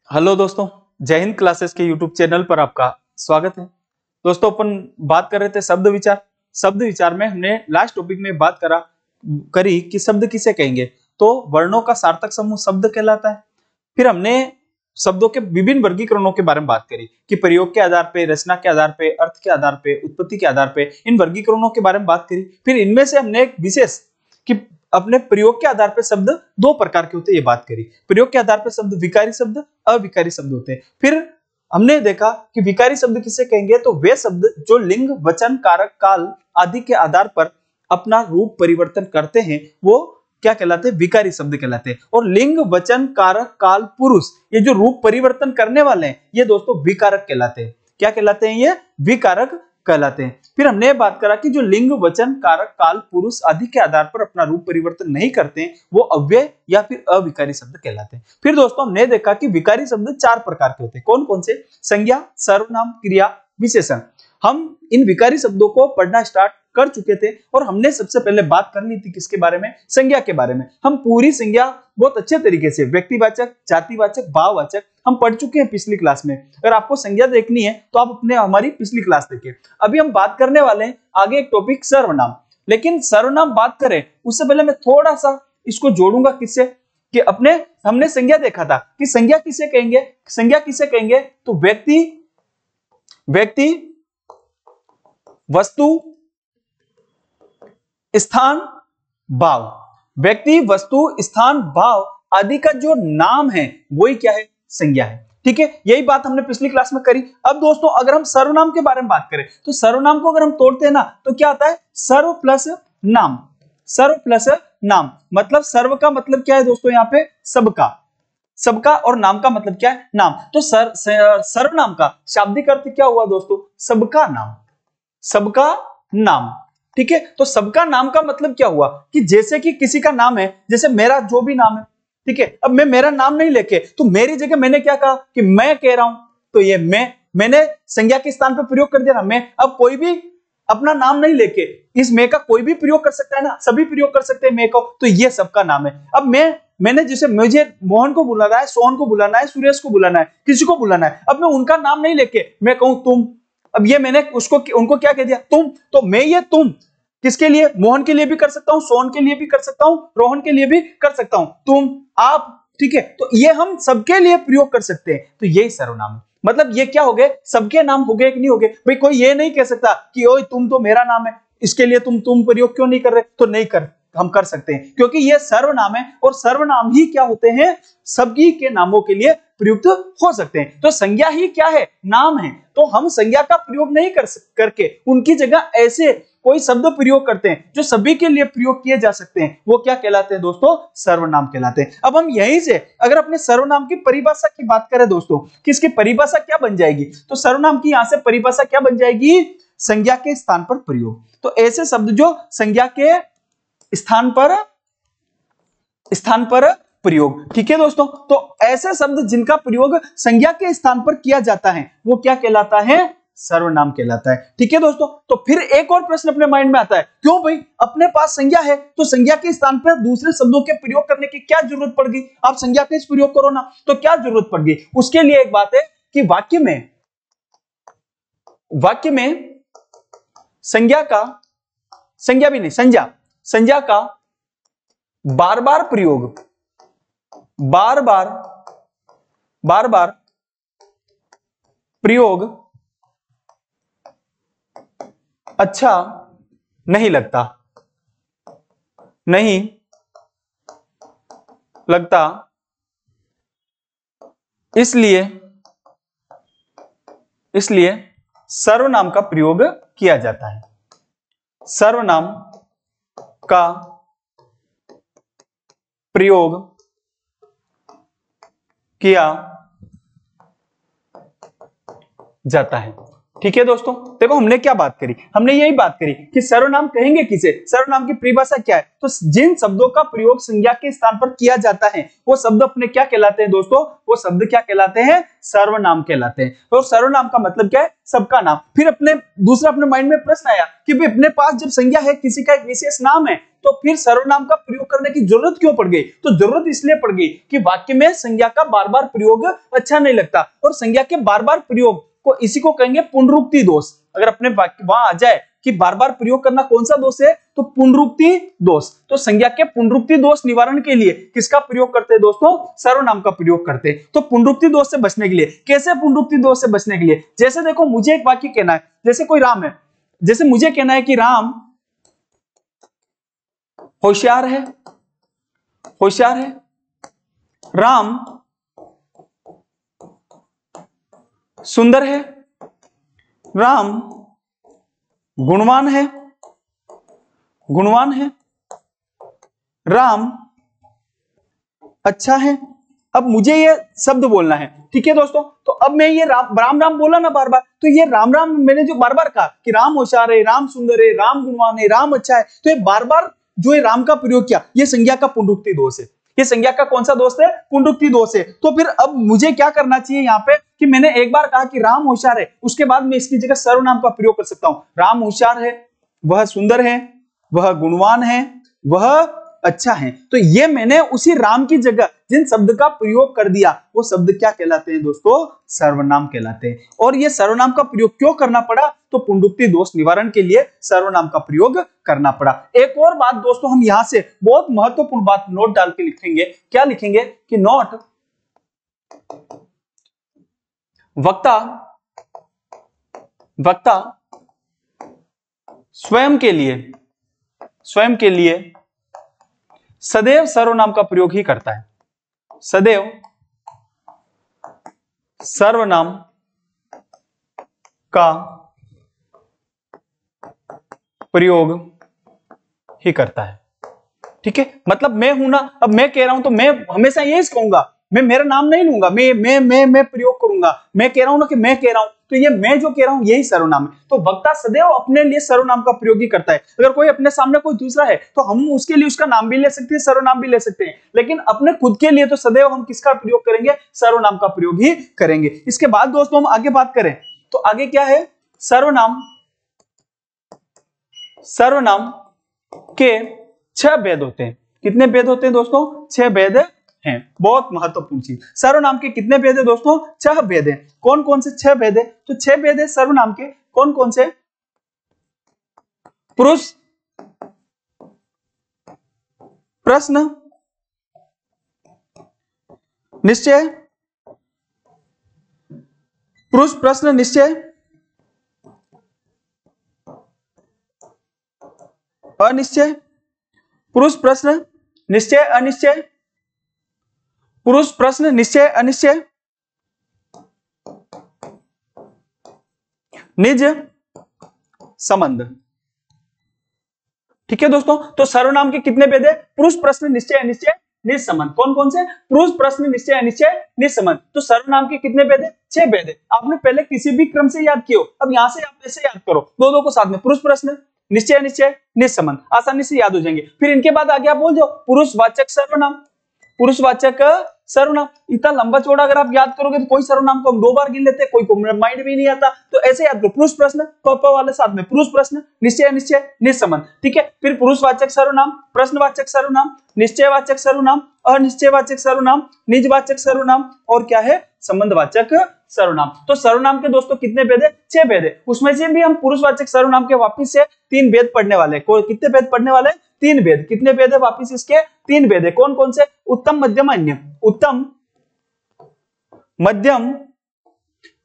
Hello दोस्तों, जय Hind classes के यूट्यूब चैनल पर आपका स्वागत है। दोस्तों, अपन बात कर रहे थे शब्द विचार। शब्द विचार में हमने लास्ट टॉपिक में बात करी कि शब्द किसे कहेंगे, तो वर्णों का सार्थक समूह शब्द कहलाता है। फिर हमने शब्दों के विभिन्न वर्गीकरणों के बारे में बात करी कि प्रयोग के आधार पे, रचना के आधार पे, अर्थ के आधार पे, उत्पत्ति के आधार पे इन वर्गीकरणों के बारे में बात करी। फिर इनमें से हमने एक विशेष कि अपने प्रयोग के आधार पर शब्द दो प्रकार के होते हैं, ये बात करी। प्रयोग के आधार पर शब्द विकारी शब्द, अविकारी शब्द होते हैं। फिर हमने देखा कि विकारी शब्द किसे कहेंगे, तो वे शब्द जो लिंग, वचन, कारक, काल आदि के आधार पर अपना रूप परिवर्तन करते हैं वो क्या कहलाते हैं, विकारी शब्द कहलाते हैं। और लिंग, वचन, कारक, काल, पुरुष ये जो रूप परिवर्तन करने वाले हैं ये दोस्तों विकारक कहलाते हैं। क्या कहलाते हैं? ये विकारक कहलाते हैं। फिर हमने बात करा कि जो लिंग, वचन, कारक, काल, पुरुष आदि के आधार पर अपना रूप परिवर्तन नहीं करते हैं वो अव्यय या फिर अविकारी शब्द कहलाते हैं। फिर दोस्तों हमने देखा कि विकारी शब्द चार प्रकार के होते हैं। कौन कौन से? संज्ञा, सर्वनाम, क्रिया, विशेषण। हम इन विकारी शब्दों को पढ़ना स्टार्ट कर चुके थे और हमने सबसे पहले बात कर ली थी किसके बारे में? संज्ञा के बारे में। हम पूरी संज्ञा बहुत अच्छे तरीके से व्यक्तिवाचक, जातिवाचक, भाववाचक हम पढ़ चुके हैं पिछली क्लास में। अगर आपको संज्ञा देखनी है तो आप अपने हमारी पिछली क्लास देखिए। अभी हम बात करने वाले हैं आगे एक टॉपिक सर्वनाम। लेकिन सर्वनाम बात करें उससे पहले मैं थोड़ा सा इसको जोड़ूंगा किससे, कि हमने संज्ञा देखा था कि संज्ञा किसे कहेंगे। संज्ञा किसे कहेंगे? तो व्यक्ति, वस्तु, स्थान, भाव। व्यक्ति, वस्तु, स्थान, भाव आदि का जो नाम है वही क्या है? संज्ञा है। ठीक है, यही बात हमने पिछली क्लास में करी। अब दोस्तों अगर हम सर्वनाम के बारे में बात करें तो सर्वनाम को अगर हम तोड़ते हैं ना तो क्या आता है? सर्व प्लस नाम। सर्व प्लस नाम मतलब सर्व का मतलब क्या है दोस्तों? यहाँ पे सबका और नाम का मतलब क्या है? नाम। तो सर्वनाम का शाब्दिक अर्थ क्या हुआ दोस्तों? सबका नाम। सबका नाम। ठीक है, तो सबका नाम का मतलब क्या हुआ कि जैसे कि किसी का नाम है, जैसे मेरा जो भी नाम है, ठीक है, अब मैं मेरा नाम नहीं लेके तो मेरी जगह मैंने क्या कहा कि मैं कह रहा हूं, तो ये मैंने संज्ञा के स्थान पर प्रयोग कर दिया ना मैं। अब कोई भी अपना नाम नहीं लेके इस मैं का कोई भी प्रयोग कर सकता है ना, सभी प्रयोग कर सकते हैं मैं को, तो ये सबका नाम है। अब मैंने जैसे मुझे मोहन को बुलाना है, सोहन को बुलाना है, सुरेश को बुलाना है, किसी को बुलाना है, अब मैं उनका नाम नहीं लेके मैं कहूं तुम, अब ये मैंने उनको क्या कह दिया? तुम। तो मैं ये तुम किसके लिए? मोहन के लिए भी कर सकता हूं, सोहन के लिए भी कर सकता हूं, रोहन के लिए भी कर सकता हूं, तुम, आप। ठीक है, तो ये हम सबके लिए प्रयोग कर सकते हैं, तो यही सर्वनाम है। मतलब ये क्या हो गए? सबके नाम हो गए कि नहीं हो गए? भाई कोई ये नहीं कह सकता कि ओए तुम तो मेरा नाम है, इसके लिए तुम प्रयोग क्यों नहीं कर रहे? तो नहीं कर, हम कर सकते हैं क्योंकि ये सर्वनाम है और सर्वनाम ही क्या होते हैं? सभी के नामों के लिए प्रयुक्त हो सकते हैं। तो संज्ञा ही क्या है? नाम है। तो हम संज्ञा का प्रयोग नहीं करके उनकी जगह ऐसे कोई शब्द प्रयोग करते हैं जो सभी के लिए प्रयोग किए जा सकते हैं, वो क्या कहलाते हैं दोस्तों? सर्वनाम कहलाते हैं। अब हम यहीं से अगर अपने सर्वनाम की परिभाषा की बात करें दोस्तों कि इसकी परिभाषा क्या बन जाएगी, तो सर्वनाम की यहां से परिभाषा क्या बन जाएगी? संज्ञा के स्थान पर प्रयोग। तो ऐसे शब्द जो संज्ञा के स्थान पर प्रयोग। ठीक है दोस्तों, तो ऐसे शब्द जिनका प्रयोग संज्ञा के स्थान पर किया जाता है वो क्या कहलाता है? सर्वनाम कहलाता है। ठीक है दोस्तों, तो फिर एक और प्रश्न अपने माइंड में आता है, क्यों भाई अपने पास संज्ञा है तो संज्ञा के स्थान पर दूसरे शब्दों के प्रयोग करने की क्या जरूरत पड़ गई? आप संज्ञा के प्रयोग करो ना, तो क्या जरूरत पड़ गई? उसके लिए एक बात है कि वाक्य में संज्ञा का बार बार प्रयोग अच्छा नहीं लगता, इसलिए सर्वनाम का प्रयोग किया जाता है। सर्वनाम का प्रयोग किया जाता है। ठीक है दोस्तों, देखो हमने क्या बात करी, हमने यही बात करी कि सर्वनाम कहेंगे किसे, सर्वनाम की परिभाषा क्या है, तो जिन शब्दों का प्रयोग संज्ञा के स्थान पर किया जाता है वो शब्द अपने क्या कहलाते हैं दोस्तों, वो शब्द क्या कहलाते हैं, सर्वनाम कहलाते हैं। और सर्वनाम का मतलब क्या है, सबका नाम। फिर अपने माइंड में प्रश्न आया कि भाई अपने पास जब संज्ञा है, किसी का एक विशेष नाम है, तो फिर सर्वनाम का प्रयोग करने की जरूरत क्यों पड़ गई, तो जरूरत इसलिए पड़ गई कि वाक्य में संज्ञा का बार बार प्रयोग अच्छा नहीं लगता, और संज्ञा के बार बार प्रयोग को इसी को कहेंगे पुनरुक्ति दोष। अगर अपने वहां आ जाए कि बार बार प्रयोग करना कौन सा दोष है, तो पुनरुक्ति दोष। तो संज्ञा के पुनरुक्ति दोष निवारण के लिए किसका प्रयोग करते हैं दोस्तों, सर्वनाम का प्रयोग करते हैं। तो पुनरुक्ति दोष से बचने के लिए, कैसे पुनरुक्ति दोष से बचने के लिए, जैसे देखो मुझे एक वाक्य कहना है, जैसे कोई राम है, जैसे मुझे कहना है कि राम होशियार है, होशियार है, राम सुंदर है, राम गुणवान है, गुणवान है, राम अच्छा है। अब मुझे ये शब्द बोलना है, ठीक है दोस्तों। तो अब मैं ये राम राम बोला ना बार बार, तो ये राम राम मैंने जो बार बार कहा कि राम होशियार है, राम सुंदर है, राम गुणवान है, राम अच्छा है, तो ये बार बार जो ये राम का प्रयोग किया, ये संज्ञा का पुनरुक्ति दोष है। ये संज्ञा का कौन सा दोष है, पुनरुक्ति दोष है। तो फिर अब मुझे क्या करना चाहिए यहाँ पे कि मैंने एक बार कहा कि राम होशियार है, उसके बाद मैं इसकी जगह सर्वनाम का प्रयोग कर सकता हूं। राम होशियार है, वह सुंदर है, वह गुणवान है, वह अच्छा है। तो ये मैंने उसी राम की जगह जिन शब्द का प्रयोग कर दिया, वो शब्द क्या कहलाते हैं दोस्तों, सर्वनाम कहलाते हैं। और ये सर्वनाम का प्रयोग क्यों करना पड़ा, तो पुनरुक्ति दोष निवारण के लिए सर्वनाम का प्रयोग करना पड़ा। एक और बात दोस्तों, हम यहां से बहुत महत्वपूर्ण बात नोट डाल के लिखेंगे। क्या लिखेंगे कि नोट वक्ता स्वयं के लिए सदैव सर्वनाम का प्रयोग ही करता है, सदैव सर्वनाम का प्रयोग ही करता है। ठीक है, मतलब मैं हूं ना, अब मैं कह रहा हूं तो मैं हमेशा यही कहूंगा, मैं मेरा नाम नहीं लूंगा, मैं प्रयोग करूंगा। मैं कह रहा हूं ना कि मैं कह रहा हूं, तो ये मैं जो कह रहा हूं यही सर्वनाम है। तो वक्ता सदैव अपने लिए सर्वनाम का प्रयोग ही करता है। अगर कोई अपने सामने कोई दूसरा है तो हम उसके लिए उसका नाम भी ले सकते हैं, सर्वनाम भी ले सकते हैं, लेकिन अपने खुद के लिए तो सदैव हम किसका प्रयोग करेंगे, सर्वनाम का प्रयोग ही करेंगे। इसके बाद दोस्तों हम आगे बात करें तो आगे क्या है, सर्वनाम के 6 भेद होते हैं। कितने भेद होते हैं दोस्तों, 6 भेद हैं। बहुत महत्वपूर्ण चीज, सर्वनाम के कितने भेद है दोस्तों, 6 भेद हैं। कौन कौन से 6 भेद है, तो 6 भेद है सर्वनाम के। कौन कौन से, पुरुष प्रश्न निश्चय, पुरुष प्रश्न निश्चय, अनिश्चय, पुरुष प्रश्न निश्चय अनिश्चय, पुरुष प्रश्न निश्चय अनिश्चय, निज संबंध। ठीक है दोस्तों, तो सर्वनाम के कितने भेद है, पुरुष प्रश्न निश्चय अनिश्चय निज संबंध। कौन कौन से, पुरुष प्रश्न निश्चय अनिश्चय निज संबंध। तो सर्वनाम के कितने भेद है, 6 भेद है। आपने पहले किसी भी क्रम से याद किया, अब यहां से आप ऐसे याद करो, दो को साथ में, पुरुष प्रश्न निश्चय अनिश्चय निज संबंध, आसानी से याद हो जाएंगे। फिर इनके बाद आगे आप बोल जाओ पुरुषवाचक सर्वनाम, पुरुषवाचक सर्वनाम। इतना लंबा चौड़ा अगर आप याद करोगे तो कोई सर्वनाम को हम 2 बार गिन लेते हैं, कोई को माइंड भी नहीं आता, तो ऐसे याद करो, पुरुष प्रश्न प वाले साथ में, पुरुष प्रश्न निश्चय अनिश्चय निज संबंध। ठीक है, फिर पुरुषवाचक सर्वनाम, प्रश्नवाचक सर्वनाम, निश्चयवाचक सर्वनाम, अनिश्चयवाचक सर्वनाम, निजवाचक सर्वनाम, और क्या है, संबंधवाचक सर्वनाम। तो सर्वनाम के दोस्तों कितने भेद है, 6 भेद है। उसमें से भी हम पुरुषवाचक सर्वनाम के वापिस से 3 भेद पढ़ने वाले हैं। कितने भेद पढ़ने वाले, 3 भेद। कितने भेद है वापिस इसके, 3 भेद है। कौन कौन से, उत्तम मध्यम अन्य, उत्तम मध्यम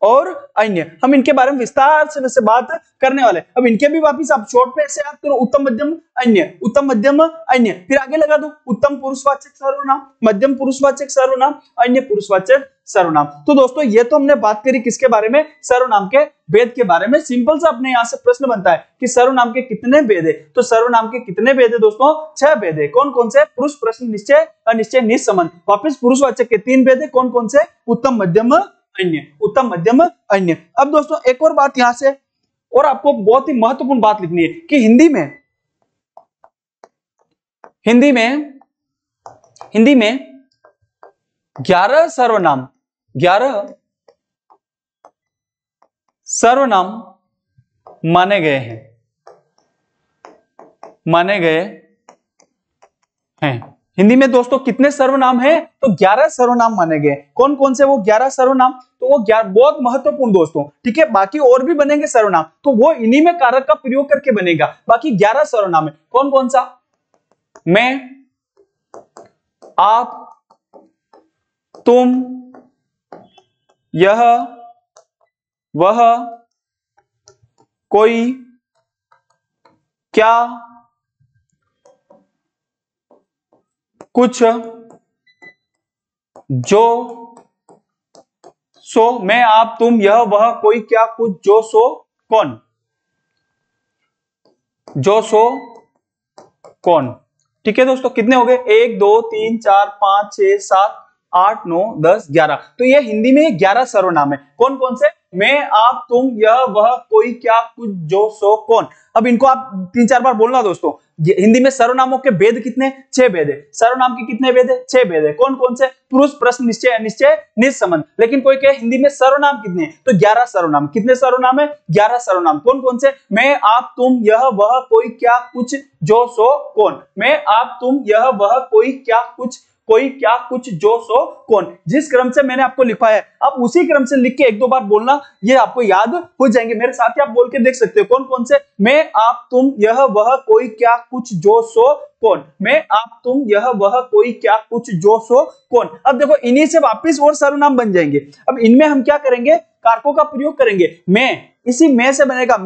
और अन्य। हम इनके बारे में विस्तार से वैसे बात करने वाले। अब इनके भी वापिस आप शॉर्ट में ऐसे याद करो, उत्तम मध्यम अन्य, उत्तम मध्यम अन्य, फिर आगे लगा दो उत्तम पुरुषवाचक सर्वनाम, मध्यम पुरुषवाचक सर्वनाम, अन्य पुरुषवाचक सर्वनाम। तो दोस्तों ये तो हमने बात करी किसके बारे में, सर्वनाम के भेद के बारे में। सिंपल सा अपने यहां से प्रश्न बनता है कि सर्वनाम के कितने भेद है, तो सर्वनाम के कितने भेद है दोस्तों, 6 भेद है। कौन कौन से, पुरुष प्रश्न निश्चय अनिश्चय निज संबंध। वापिस पुरुषवाचक के 3 भेद है। कौन कौन से, उत्तम मध्यम अन्य, उत्तम मध्यम अन्य। अब दोस्तों एक और बात यहां से, और आपको बहुत ही महत्वपूर्ण बात लिखनी है कि हिंदी में 11 सर्वनाम माने गए हैं। हिंदी में दोस्तों कितने सर्वनाम हैं? तो 11 सर्वनाम माने गए। कौन कौन से वो 11 सर्वनाम? तो वो 11 बहुत महत्वपूर्ण दोस्तों, ठीक है। बाकी और भी बनेंगे सर्वनाम, तो वो इन्हीं में कारक का प्रयोग करके बनेगा। बाकी 11 सर्वनाम है। कौन कौन सा? मैं, आप, तुम, यह, वह, कोई, क्या, कुछ, जो, सो। मैं, आप, तुम, यह, वह, कोई, क्या, कुछ, जो, सो, कौन। जो, सो, कौन। ठीक है दोस्तों, कितने हो गए? 1 2 3 4 5 6 7 8 9 10 11। तो ये हिंदी में 11 सर्वनाम है। कौन कौन से? मैं, आप, तुम, यह, वह, कोई, क्या, कुछ, जो, सो, कौन। अब इनको आप 3-4 बार बोलना दोस्तों। हिंदी में सर्वनामों के भेद कितने? 6 भेद है। सर्वनाम के कितने भेद है? 6 भेद है। कौन कौन से? पुरुष, प्रश्न, निश्चय, अनिश्चय, निज संबंध। लेकिन कोई कहे हिंदी में सर्वनाम कितने हैं? तो 11 सर्वनाम। कितने सर्वनाम है? 11 सर्वनाम। कौन कौन से? मैं, आप, तुम, यह, वह, कोई, क्या, कुछ, जो, सो, कौन। मैं, आप, तुम, यह, वह, कोई, क्या, कुछ, जो, सो, कौन। जिस क्रम से मैंने आपको लिखा है, आप उसी क्रम से लिख के 1-2 बार बोलना, ये आपको याद हो जाएंगे। मेरे साथ ही आप बोल के देख सकते हो। कौन कौन से? मैं, आप, तुम, यह, वह, कोई, क्या, कुछ, जो, सो, कौन। मैं, आप, तुम, यह, वह, कोई, क्या, कुछ, जो, सो, कौन। अब देखो इन्हीं से वापिस और सर्वनाम बन जाएंगे। अब इनमें हम क्या करेंगे? कारकों का प्रयोग करेंगे। मैं, इसी में से बनेगा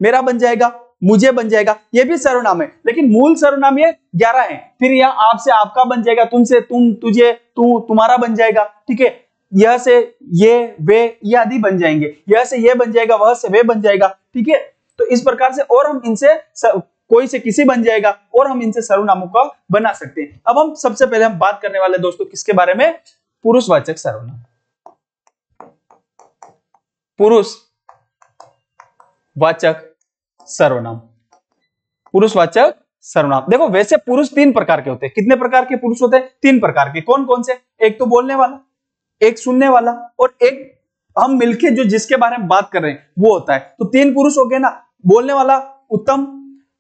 मेरा बन जाएगा, मुझे बन जाएगा, ये भी सर्वनाम है। लेकिन मूल सर्वनाम ये 11 है। फिर यहाँ आप से आपका बन जाएगा, तुमसे तुम, तुझे तू, तुम्हारा बन जाएगा, ठीक है। यह से ये, वे, ये आदि बन जाएंगे। यह से ये बन जाएगा, वह से वे बन जाएगा, ठीक है। तो इस प्रकार से, और हम इनसे कोई से किसी बन जाएगा, और हम इनसे सर्वनामों का बना सकते हैं। अब हम सबसे पहले हम बात करने वाले दोस्तों किसके बारे में? पुरुषवाचक सर्वनाम। पुरुषवाचक सर्वनाम। देखो वैसे पुरुष 3 प्रकार के होते हैं। कितने प्रकार के पुरुष होते हैं? 3 प्रकार के। कौन कौन से? एक तो बोलने वाला, एक सुनने वाला, और एक हम मिलके जो जिसके बारे में बात कर रहे हैं वो होता है। तो 3 पुरुष हो गए ना। बोलने वाला उत्तम,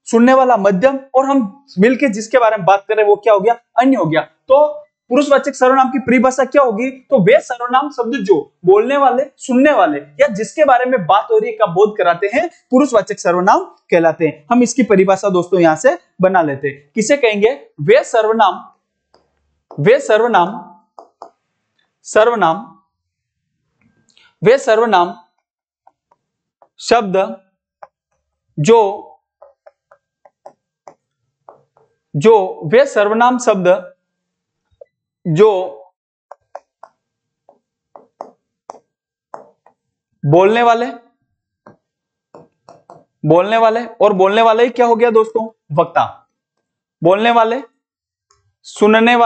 सुनने वाला मध्यम, और हम मिलके जिसके बारे में बात कर रहे हैं वो क्या हो गया? अन्य हो गया। तो पुरुषवाचक सर्वनाम की परिभाषा क्या होगी? तो वे सर्वनाम शब्द जो बोलने वाले, सुनने वाले या जिसके बारे में बात हो रही है का बोध कराते हैं, पुरुषवाचक सर्वनाम कहलाते हैं। हम इसकी परिभाषा दोस्तों यहां से बना लेते हैं। किसे कहेंगे? वे सर्वनाम शब्द वे सर्वनाम शब्द जो बोलने वाले और बोलने वाले क्या हो गया दोस्तों? वक्ता। बोलने वाले, सुनने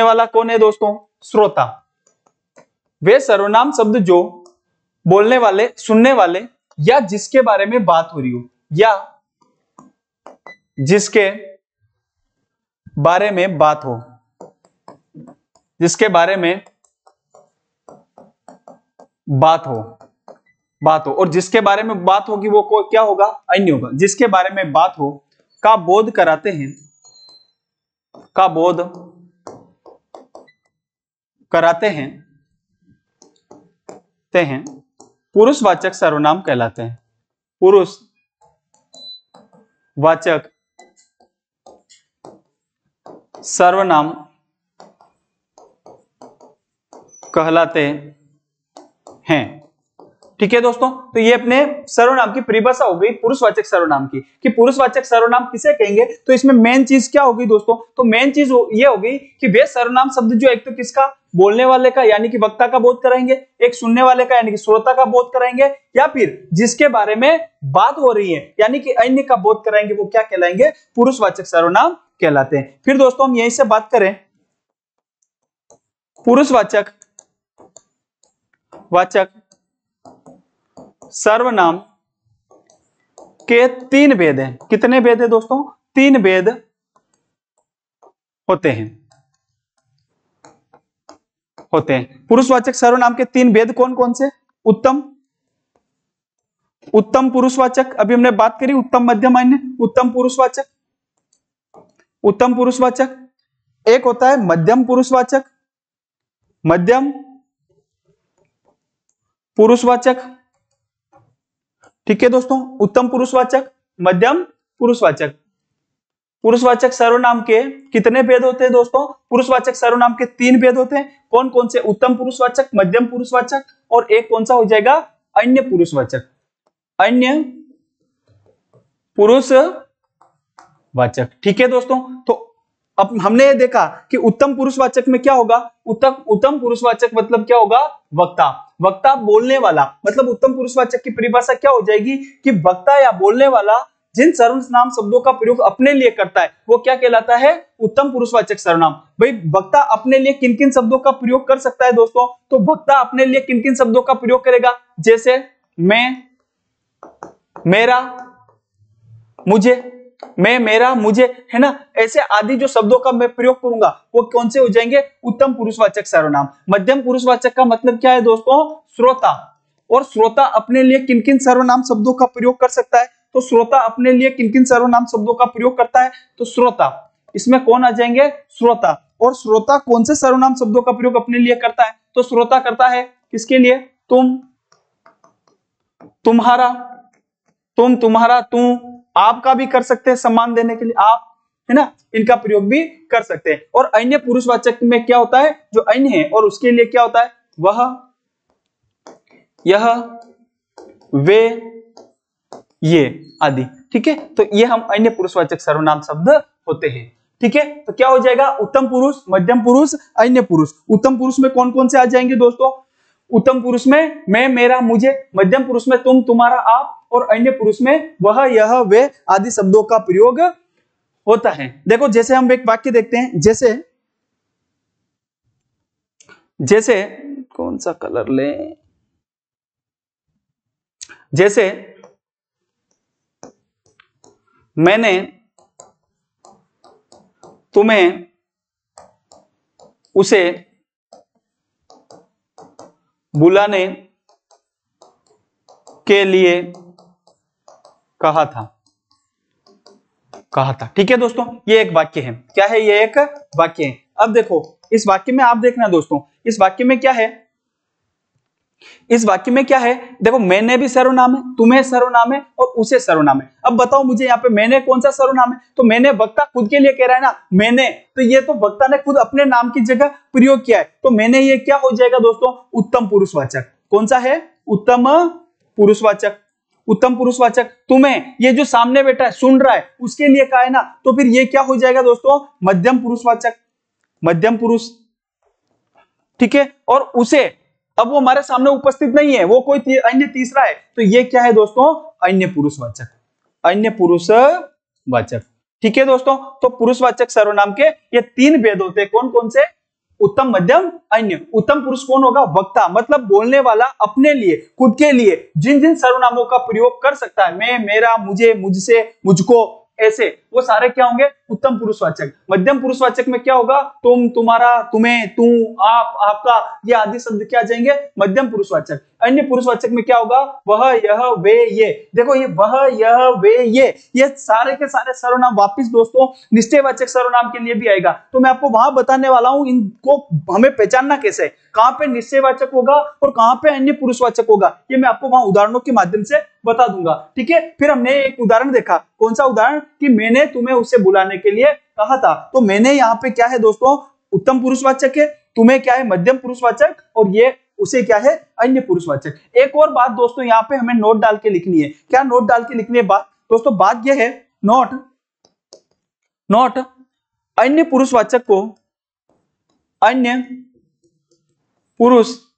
वाला कौन है दोस्तों? श्रोता। वे सर्वनाम शब्द जो बोलने वाले, सुनने वाले या जिसके बारे में बात हो रही हो, या जिसके बारे में बात हो, और जिसके बारे में बात होगी वो क्या होगा? अन्य होगा। जिसके बारे में बात हो का बोध कराते हैं, पुरुषवाचक सर्वनाम कहलाते हैं। पुरुषवाचक सर्वनाम कहलाते हैं। ठीक है दोस्तों, तो ये अपने सर्वनाम की परिभाषा हो गई पुरुषवाचक सर्वनाम की, कि पुरुषवाचक सर्वनाम किसे कहेंगे। तो इसमें मेन चीज क्या होगी दोस्तों? तो मेन चीज ये होगी कि वे सर्वनाम शब्द जो एक तो किसका? बोलने वाले का यानी कि वक्ता का बोध कराएंगे, एक सुनने वाले का यानी कि श्रोता का बोध कराएंगे, या फिर जिसके बारे में बात हो रही है यानी कि अन्य का बोध कराएंगे, वो क्या कहलाएंगे? पुरुषवाचक सर्वनाम कहलाते हैं। फिर दोस्तों हम यहीं से बात करें, पुरुषवाचक सर्वनाम के 3 भेद हैं। कितने भेद है दोस्तों? 3 भेद होते हैं। पुरुषवाचक सर्वनाम के 3 भेद कौन कौन से? उत्तम पुरुषवाचक, अभी हमने बात करी, उत्तम मध्यम अन्य। उत्तम पुरुषवाचक। एक होता है मध्यम पुरुषवाचक। ठीक है दोस्तों, उत्तम पुरुषवाचक, मध्यम पुरुषवाचक। पुरुषवाचक सर्वनाम के कितने भेद होते हैं दोस्तों? पुरुषवाचक सर्वनाम के 3 भेद होते हैं। कौन कौन से? उत्तम पुरुषवाचक, मध्यम पुरुषवाचक और एक कौन सा हो जाएगा? अन्य पुरुषवाचक। ठीक है दोस्तों, तो अब हमने ये देखा कि उत्तम पुरुषवाचक में क्या होगा? उत्तम पुरुषवाचक मतलब क्या होगा? वक्ता बोलने वाला। मतलब उत्तम पुरुषवाचक की परिभाषा क्या हो जाएगी कि वक्ता या बोलने वाला जिन सर्वनाम शब्दों का प्रयोग अपने लिए करता है वो क्या कहलाता है? उत्तम पुरुषवाचक सर्वनाम। भाई वक्ता अपने लिए किन किन शब्दों का प्रयोग कर सकता है दोस्तों? तो वक्ता अपने लिए किन किन शब्दों का प्रयोग करेगा? जैसे मैं, मेरा, मुझे, मैं, मेरा, मुझे, है ना, ऐसे आदि जो शब्दों का मैं प्रयोग करूंगा वो कौन से हो जाएंगे? उत्तम पुरुषवाचक सर्वनाम। मध्यम पुरुषवाचक का मतलब क्या है दोस्तों? श्रोता। और श्रोता अपने लिए किन किन सर्वनाम शब्दों का प्रयोग कर सकता है? तो श्रोता अपने लिए किन किन सर्वनाम शब्दों का प्रयोग करता है? तो श्रोता, इसमें कौन आ जाएंगे? श्रोता। और श्रोता कौन से सर्वनाम शब्दों का प्रयोग अपने लिए करता है? तो श्रोता करता है किसके लिए? तुम, तुम्हारा, तुम, तुम्हारा, तू, आपका भी कर सकते हैं सम्मान देने के लिए, आप, है ना, इनका प्रयोग भी कर सकते हैं। और अन्य पुरुषवाचक में क्या होता है? जो अन्य है और उसके लिए क्या होता है? वह, यह, वे, ये आदि। ठीक है, तो ये हम अन्य पुरुषवाचक सर्वनाम शब्द होते हैं। ठीक है, तो क्या हो जाएगा? उत्तम पुरुष, मध्यम पुरुष, अन्य पुरुष। उत्तम पुरुष में कौन कौन से आ जाएंगे दोस्तों? उत्तम पुरुष में मैं, मेरा, मुझे, मध्यम पुरुष में तुम, तुम्हारा, आप और अन्य पुरुष में वह, यह, वे आदि शब्दों का प्रयोग होता है। देखो जैसे हम एक वाक्य देखते हैं, जैसे कौन सा कलर लें? जैसे मैंने तुम्हें उसे बुलाने के लिए कहा था। ठीक है दोस्तों, ये एक वाक्य है। क्या है? ये एक वाक्य है। अब देखो इस वाक्य में आप देखना दोस्तों, इस वाक्य में क्या है? देखो मैंने भी सर्वनाम है, तुम्हें सर्वनाम है और उसे सर्वनाम है। अब बताओ मुझे यहाँ पे मैंने कौन सा सर्वनाम है? तो मैंने वक्ता खुद के लिए कह रहा है ना, मैंने, तो ये तो वक्ता ने खुद अपने नाम की जगह प्रयोग किया है, तो मैंने, ये क्या हो जाएगा दोस्तों? उत्तम पुरुषवाचक। कौन सा है? उत्तम पुरुषवाचक। तुम्हें, ये जो सामने बैठा है सुन रहा है, उसके लिए कहा है ना, तो फिर ये क्या हो जाएगा दोस्तों? मध्यम पुरुषवाचक, मध्यम पुरुष। ठीक है, और उसे, अब वो हमारे सामने उपस्थित नहीं है, वो कोई अन्य तीसरा है, तो ये क्या है दोस्तों? अन्य पुरुषवाचक। ठीक है दोस्तों, तो पुरुषवाचक सर्वनाम के ये 3 भेद होते हैं। कौन कौन से? उत्तम, मध्यम, अन्य। उत्तम पुरुष कौन होगा? वक्ता, मतलब बोलने वाला अपने लिए, खुद के लिए जिन जिन सर्वनामों का प्रयोग कर सकता है, मैं, मेरा, मुझे, मुझसे, मुझको, ऐसे, वो सारे क्या होंगे? उत्तम पुरुषवाचक। मध्यम पुरुषवाचक में क्या होगा? तुम, तुम्हारा, तुम्हें, तू, आप, आपका, ये आदि शब्द क्या जाएंगे? मध्यम पुरुषवाचक। अन्य पुरुषवाचक में क्या होगा? वह, यह, वे, ये। देखो ये वह, यह, वे, ये सारे के सारे सर्वनाम वापिस दोस्तों निश्चयवाचक सर्वनाम के लिए भी आएगा। तो मैं आपको वहां बताने वाला हूं इनको हमें पहचानना कैसे है, कहां पे निश्चयवाचक होगा और कहां पे अन्य पुरुषवाचक होगा, ये मैं आपको वहां उदाहरणों के माध्यम से बता दूंगा। ठीक है, फिर हमने एक उदाहरण देखा। कौन सा उदाहरण? कि मैंने तुम्हें उसे बुलाने के लिए कहा था। तो मैंने यहाँ पे क्या है दोस्तों? उत्तम पुरुषवाचक है। तुम्हें क्या है? मध्यम पुरुषवाचक। और ये उसे क्या है? अन्य पुरुषवाचक। एक और बात दोस्तों यहाँ पे हमें नोट डाल के लिखनी है। क्या नोट डाल के लिखनी है बात दोस्तों? बात यह है, नोट अन्य पुरुषवाचक को अन्य पुरुषवाचक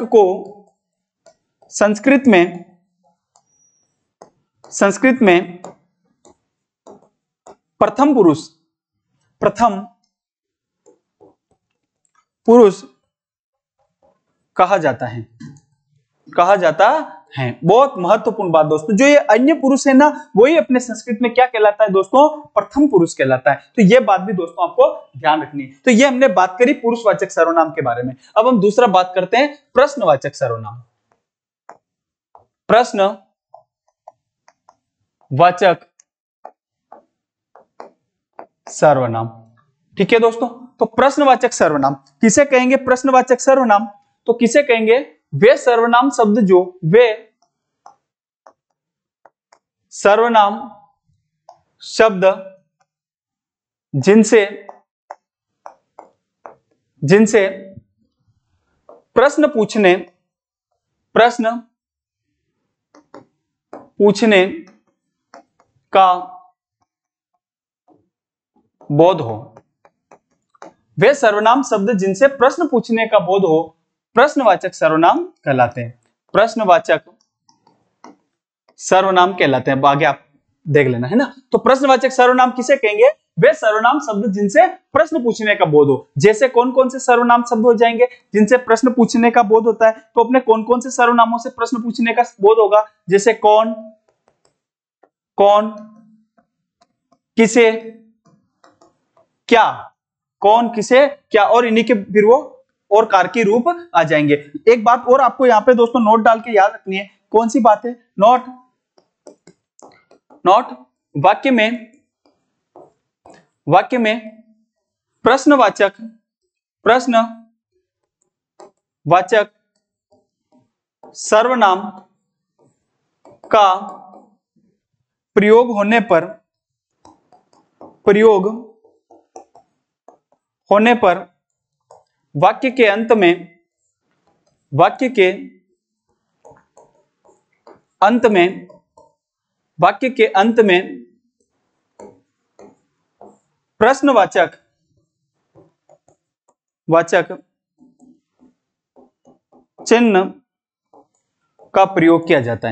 को संस्कृत में प्रथम पुरुष कहा जाता है। बहुत महत्वपूर्ण बात दोस्तों, जो ये अन्य पुरुष है ना, वही अपने संस्कृत में क्या कहलाता है दोस्तों, प्रथम पुरुष कहलाता है। तो ये बात भी दोस्तों आपको ध्यान रखनी है। तो ये हमने बात करी पुरुषवाचक सर्वनाम के बारे में। अब हम दूसरा बात करते हैं प्रश्नवाचक सर्वनाम। प्रश्नवाचक सर्वनाम, ठीक है दोस्तों। तो प्रश्नवाचक सर्वनाम किसे कहेंगे? प्रश्नवाचक सर्वनाम तो किसे कहेंगे? वे सर्वनाम शब्द जिनसे प्रश्न पूछने का बोध हो। वे सर्वनाम शब्द जिनसे प्रश्न पूछने का बोध हो प्रश्नवाचक सर्वनाम कहलाते हैं। प्रश्नवाचक सर्वनाम कहलाते हैं। आगे आप देख लेना, है ना। तो प्रश्नवाचक सर्वनाम किसे कहेंगे? वे सर्वनाम शब्द जिनसे प्रश्न पूछने का बोध हो। जैसे कौन कौन से सर्वनाम शब्द हो जाएंगे जिनसे प्रश्न पूछने का बोध होता है? तो अपने कौन कौन से सर्वनामों से प्रश्न पूछने का बोध होगा? जैसे कौन, किसे, क्या। कौन, किसे, क्या, और इन्हीं के फिर वो और कारकी रूप आ जाएंगे। एक बात और आपको यहाँ पे दोस्तों नोट डाल के याद रखनी है। कौन सी बात है? नोट वाक्य में प्रश्नवाचक सर्वनाम का प्रयोग होने पर वाक्य के अंत में प्रश्नवाचक चिन्ह का प्रयोग किया जाता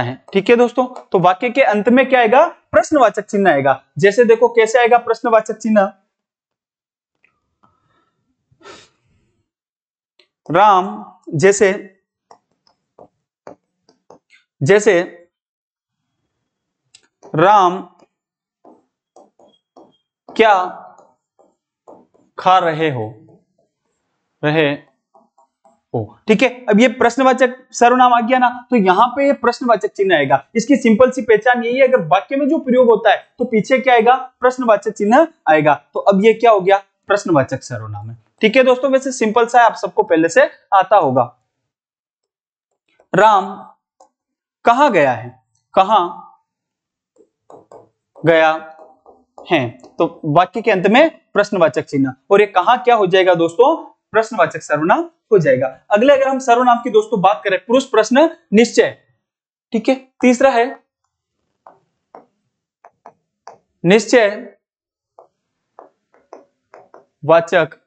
है। ठीक है दोस्तों। तो वाक्य के अंत में क्या आएगा? प्रश्नवाचक चिन्ह आएगा। जैसे देखो कैसे आएगा प्रश्नवाचक चिन्ह? राम, जैसे राम क्या खा रहे हो। ठीक है। अब ये प्रश्नवाचक सर्वनाम आ गया ना, तो यहां पे ये प्रश्नवाचक चिन्ह आएगा। इसकी सिंपल सी पहचान यही है, अगर वाक्य में जो प्रयोग होता है तो पीछे क्या आएगा? प्रश्नवाचक चिन्ह आएगा। तो अब ये क्या हो गया? प्रश्नवाचक सर्वनाम है। ठीक है दोस्तों, वैसे सिंपल सा है, आप सबको पहले से आता होगा। राम कहां गया है? तो वाक्य के अंत में प्रश्नवाचक चिन्ह, और ये कहां क्या हो जाएगा दोस्तों? प्रश्नवाचक सर्वनाम हो जाएगा। अगले अगर हम सर्वनाम की दोस्तों बात करें, पुरुष प्रश्न निश्चय। ठीक है। तीसरा है निश्चयवाचक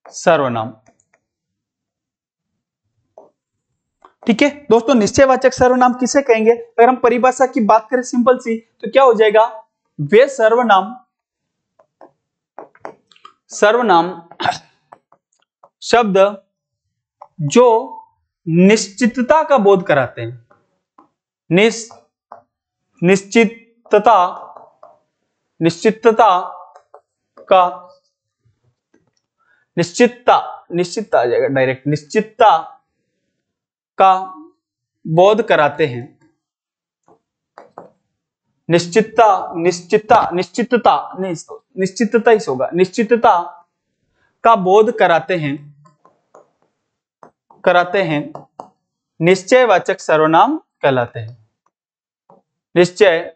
सर्वनाम। ठीक है दोस्तों, निश्चयवाचक सर्वनाम किसे कहेंगे? अगर हम परिभाषा की बात करें सिंपल सी, तो क्या हो जाएगा? वे सर्वनाम शब्द जो निश्चितता का बोध कराते हैं। निश्चितता आ जाएगा डायरेक्ट। निश्चितता का बोध कराते हैं। निश्चितता ही होगा। निश्चितता का बोध कराते हैं निश्चयवाचक सर्वनाम कहलाते हैं। निश्चयवाचक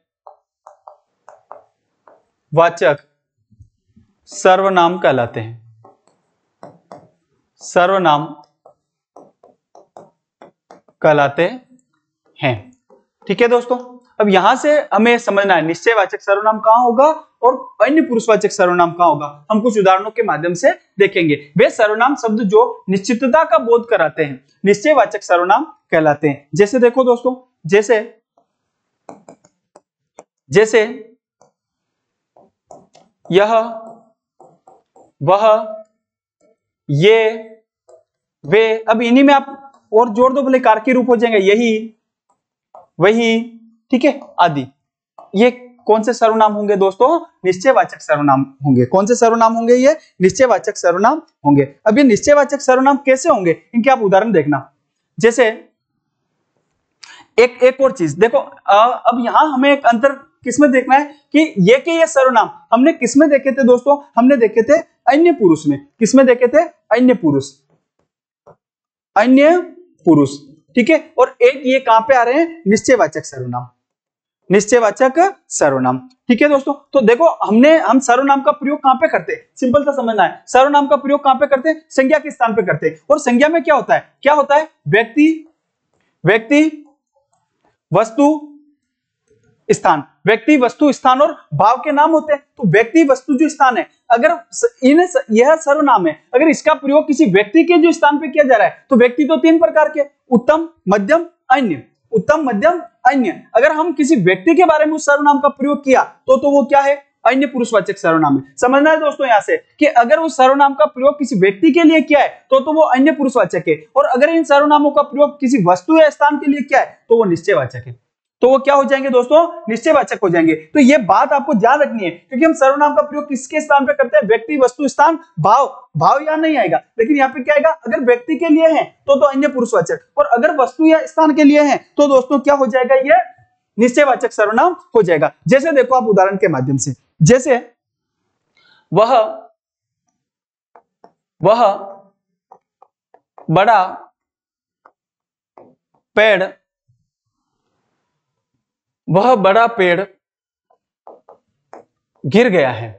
सर्वनाम कहलाते हैं। ठीक है दोस्तों, अब यहां से हमें समझना है निश्चयवाचक सर्वनाम कहां होगा और अन्य पुरुषवाचक सर्वनाम कहाँ होगा, हम कुछ उदाहरणों के माध्यम से देखेंगे। वे सर्वनाम शब्द जो निश्चितता का बोध कराते हैं निश्चयवाचक सर्वनाम कहलाते हैं। जैसे देखो दोस्तों, जैसे यह, वह, ये, वे। अब इन्हीं में आप और जोड़ दो, बोले कारकी रूप हो जाएंगे, यही, वही, ठीक है, आदि। ये कौन से सर्वनाम होंगे दोस्तों, निश्चयवाचक सर्वनाम होंगे। कौन से सर्वनाम होंगे, ये निश्चयवाचक सर्वनाम होंगे। अब ये निश्चयवाचक सर्वनाम कैसे होंगे, इनके आप उदाहरण देखना। जैसे एक और चीज देखो, अब यहां हमें एक अंतर किसमें देखना है कि ये सर्वनाम हमने किसमें देखे थे दोस्तों, हमने देखे थे अन्य पुरुष में। किसमें देखे थे, अन्य पुरुष, अन्य पुरुष, ठीक है। और एक ये कहां पे आ रहे हैं, निश्चयवाचक सर्वनाम, निश्चयवाचक सर्वनाम, ठीक है दोस्तों। तो देखो हम सर्वनाम का प्रयोग कहां पे करते हैं, सिंपल सा समझना है। सर्वनाम का प्रयोग कहां पे करते हैं, संज्ञा के स्थान पे करते हैं। और संज्ञा में क्या होता है, व्यक्ति वस्तु स्थान, व्यक्ति वस्तु स्थान और भाव के नाम होते हैं। तो व्यक्ति वस्तु जो स्थान है, अगर यह सर्वनाम है, अगर इसका प्रयोग किसी व्यक्ति के जो स्थान पे किया जा रहा है, तो व्यक्ति तो 3 प्रकार के, उत्तम, मध्यम, अन्य। उत्तम, मध्यम, अन्य। अगर हम किसी व्यक्ति के बारे में उस सर्वनाम का प्रयोग किया तो वो क्या है, अन्य पुरुषवाचक सर्वनाम है। समझना है दोस्तों यहां से कि अगर उस सर्वनाम का प्रयोग किसी व्यक्ति के लिए किया है तो वो अन्य पुरुषवाचक है, और अगर इन सर्वनामों का प्रयोग किसी वस्तु या स्थान के लिए किया है तो वो निश्चयवाचक है। तो वो क्या हो जाएंगे दोस्तों, निश्चयवाचक हो जाएंगे। तो ये बात आपको ध्यान रखनी है, क्योंकि हम सर्वनाम का प्रयोग किसके स्थान पे करते हैं, व्यक्ति, वस्तु, स्थान, भाव यहां नहीं आएगा, लेकिन यहाँ पे क्या आएगा, अगर व्यक्ति के लिए है तो अन्य पुरुषवाचक, और अगर वस्तु या स्थान के लिए है तो दोस्तों क्या हो जाएगा, ये निश्चयवाचक सर्वनाम हो जाएगा। जैसे देखो आप उदाहरण के माध्यम से, जैसे वह बड़ा पेड़, वह बड़ा पेड़ गिर गया है,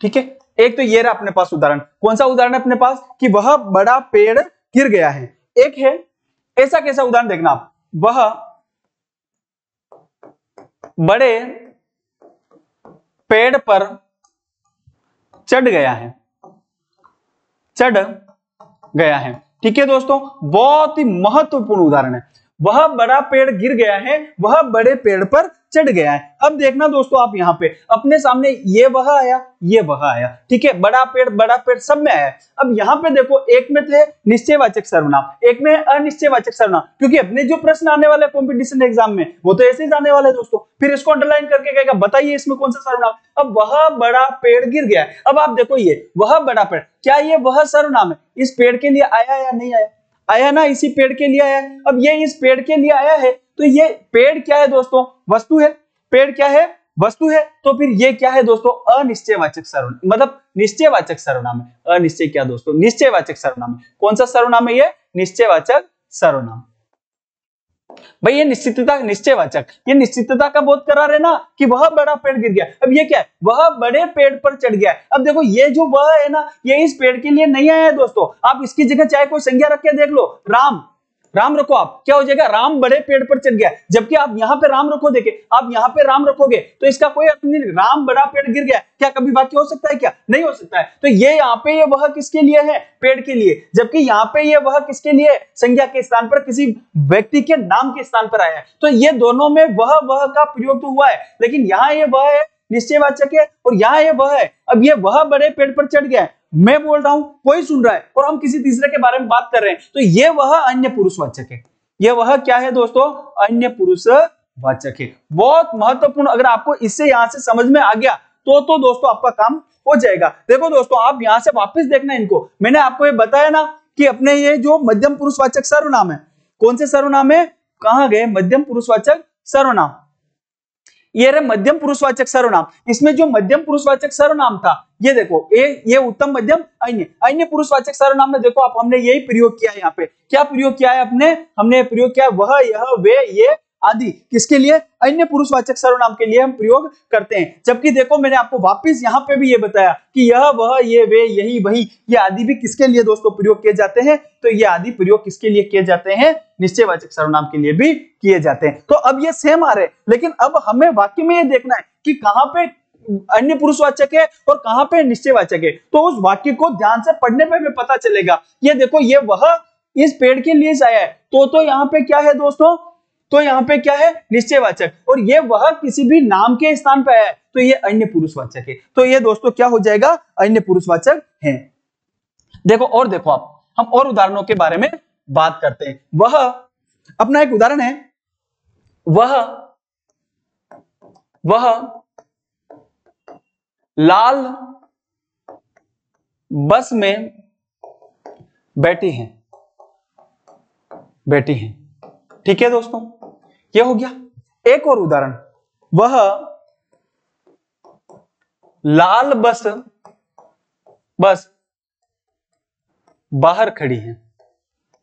ठीक है। एक तो ये रहा अपने पास उदाहरण। कौन सा उदाहरण है अपने पास, कि वह बड़ा पेड़ गिर गया है। एक है ऐसा, कैसा उदाहरण देखना आप, वह बड़े पेड़ पर चढ़ गया है, ठीक है दोस्तों। बहुत ही महत्वपूर्ण उदाहरण है। वह बड़ा पेड़ गिर गया है, वह बड़े पेड़ पर चढ़ गया है। अब देखना दोस्तों, आप यहाँ पे अपने सामने ये वह आया, ठीक है, बड़ा पेड़ सब में आया। अब यहाँ पे देखो, एक में थे निश्चयवाचक सर्वनाम, एक में अनिश्चयवाचक सर्वनाम, क्योंकि अपने जो प्रश्न आने वाले कंपटीशन एग्जाम में वो तो ऐसे ही आने वाले दोस्तों। फिर इसको अंडरलाइन करके कहेगा बताइए इसमें कौन सा सर्वनाम। अब वह बड़ा पेड़ गिर गया है। अब आप देखो, ये वह बड़ा पेड़, क्या ये वह सर्वनाम है, इस पेड़ के लिए आया या नहीं आया ना, इसी पेड़ के लिए आया। अब ये इस पेड़ के लिए आया है, तो ये पेड़ क्या है दोस्तों, वस्तु है। पेड़ क्या है, वस्तु है। तो फिर ये क्या है दोस्तों, अनिश्चयवाचक सर्वनाम, मतलब निश्चयवाचक सर्वनाम है। अनिश्चय क्या दोस्तों, निश्चयवाचक सर्वनाम है। कौन सा सर्वनाम है ये, निश्चयवाचक सर्वनाम। भाई ये निश्चितता, निश्चयवाचक, ये निश्चितता का बोध करा रहे ना कि वह बड़ा पेड़ गिर गया। अब ये क्या है, वह बड़े पेड़ पर चढ़ गया। अब देखो, ये जो वह है ना, ये इस पेड़ के लिए नहीं आया है दोस्तों। आप इसकी जगह चाहे कोई संज्ञा रख के देख लो, राम रखो, आप क्या हो जाएगा, राम बड़े पेड़ पर चढ़ गया। जबकि आप यहाँ पे राम रखो, देखे आप यहाँ पे राम रखोगे तो इसका कोई अर्थ नहीं, राम बड़ा पेड़ गिर गया, क्या कभी वाक्य हो सकता है, क्या नहीं हो सकता है। तो ये यहाँ पे ये वह किसके लिए है, पेड़ के लिए, जबकि यहाँ पे ये वह किसके लिए, संज्ञा के स्थान पर, किसी व्यक्ति के नाम के स्थान पर आया है। तो ये दोनों में वह का प्रयोग तो हुआ है, लेकिन यहाँ ये वह है निश्चयवाचक है, और यहाँ ये वह है। अब ये वह बड़े पेड़ पर चढ़ गया है, मैं बोल रहा हूं, कोई सुन रहा है, और हम किसी तीसरे के बारे में बात कर रहे हैं, तो ये वह अन्य पुरुषवाचक है। ये वह क्या है दोस्तों, अन्य पुरुषवाचक है। बहुत महत्वपूर्ण, अगर आपको इससे यहां से समझ में आ गया तो दोस्तों आपका काम हो जाएगा। देखो दोस्तों, आप यहां से वापस देखना इनको, मैंने आपको ये बताया ना कि अपने ये जो मध्यम पुरुषवाचक सर्वनाम है, कौन से सर्वनाम है, कहां गए मध्यम पुरुषवाचक सर्वनाम, ये रहे मध्यम पुरुषवाचक सर्वनाम। इसमें जो मध्यम पुरुषवाचक सर्वनाम था, ये देखो, ये उत्तम, मध्यम, अन्य पुरुषवाचक सर्वनाम में देखो आप, हमने यही प्रयोग किया है। यहाँ पे क्या प्रयोग किया है, हमने प्रयोग किया है, वह, यह, वे, ये, आदि किसके लिए, अन्य पुरुषवाचक सर्वनाम के लिए हम प्रयोग करते हैं। जबकि देखो मैंने आपको वापस यहाँ पे भी ये बताया कि यह वह ये वे यही वही ये आदि भी किसके लिए दोस्तों प्रयोग किए जाते हैं, तो ये आदि प्रयोग किसके लिए किए जाते हैं, निश्चयवाचक सर्वनाम के लिए भी किए जाते हैं। तो अब ये सेम आ रहे हैं, लेकिन अब हमें वाक्य में ये देखना है कि कहां पे अन्य पुरुषवाचक है और कहां पे निश्चयवाचक है। तो उस वाक्य को ध्यान से पढ़ने पे हमें पता चलेगा। ये देखो ये वह इस पेड़ के लिए आया है, तो यहाँ पे क्या है दोस्तों, तो यहाँ पे क्या है, निश्चयवाचक, और ये वह किसी भी नाम के स्थान पे है तो ये अन्य पुरुषवाचक है। तो ये दोस्तों क्या हो जाएगा, अन्य पुरुषवाचक है। देखो और देखो आप, हम और उदाहरणों के बारे में बात करते हैं। वह अपना एक उदाहरण है, वह लाल बस में बैठी हैं, ठीक है दोस्तों, ये हो गया। एक और उदाहरण, वह लाल बस बाहर खड़ी है।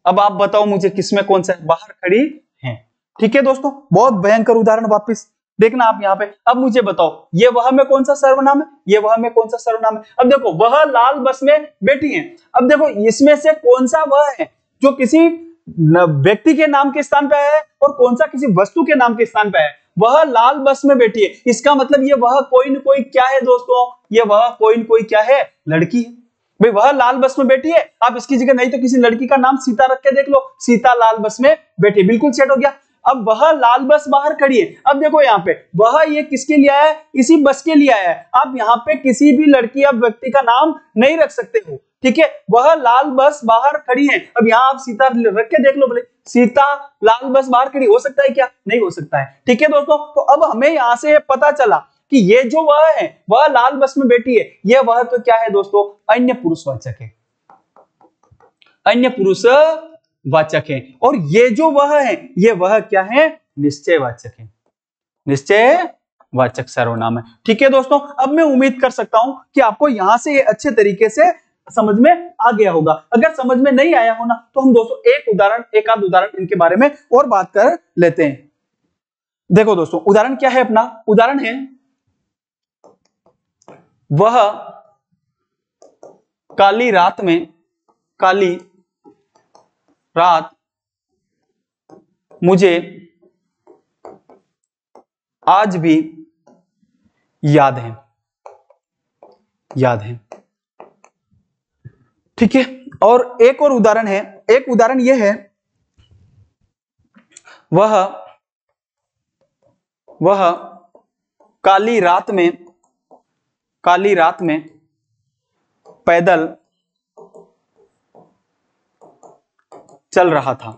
अब आप बताओ मुझे किसमें कौन सा बाहर खड़ी है, ठीक है दोस्तों, बहुत भयंकर उदाहरण। वापस देखना आप यहाँ पे, अब मुझे बताओ ये वह में कौन सा सर्वनाम है, ये वह में कौन सा सर्वनाम है। अब देखो वह लाल बस में बैठी है, अब देखो इसमें से कौन सा वह है जो किसी व्यक्ति के नाम के स्थान पे है और कौन सा किसी वस्तु के नाम के स्थान पे है। वह लाल बस में बैठी है, इसका मतलब ये वह कोई न कोई क्या है दोस्तों, ये वह कोई न कोई क्या है, लड़की है। भाई वह लाल बस में बैठी है, आप इसकी जगह नहीं तो किसी लड़की का नाम सीता रख के देख लो, सीता लाल बस में बैठी, बिल्कुल सेट हो गया। अब वह लाल बस बाहर खड़ी है, अब देखो यहाँ पे वह ये किसके लिए आया है, इसी बस के लिए आया है। आप यहाँ पे किसी भी लड़की या व्यक्ति का नाम नहीं रख सकते हो, ठीक है। वह लाल बस बाहर खड़ी है, अब यहाँ आप सीता रख के देख लो, बोले सीता लाल बस बाहर खड़ी, हो सकता है क्या, नहीं हो सकता है, ठीक है दोस्तों। तो अब हमें यहाँ से पता चला कि ये जो वह है वह लाल बस में बैठी है, यह वह तो क्या है दोस्तों, अन्य पुरुषवाचक है, अन्य पुरुषवाचक है। और ये जो वह है ये वह क्या है, निश्चयवाचक है, निश्चयवाचक सर्वनाम है, ठीक है दोस्तों। अब मैं उम्मीद कर सकता हूं कि आपको यहां से ये अच्छे तरीके से समझ में आ गया होगा। अगर समझ में नहीं आया हो ना तो हम दोस्तों एक आध उदाहरण इनके बारे में और बात कर लेते हैं। देखो दोस्तों उदाहरण क्या है अपना, उदाहरण है वह काली रात मुझे आज भी याद है, ठीक है। और एक और उदाहरण है, एक उदाहरण यह है, वह काली रात में पैदल चल रहा था,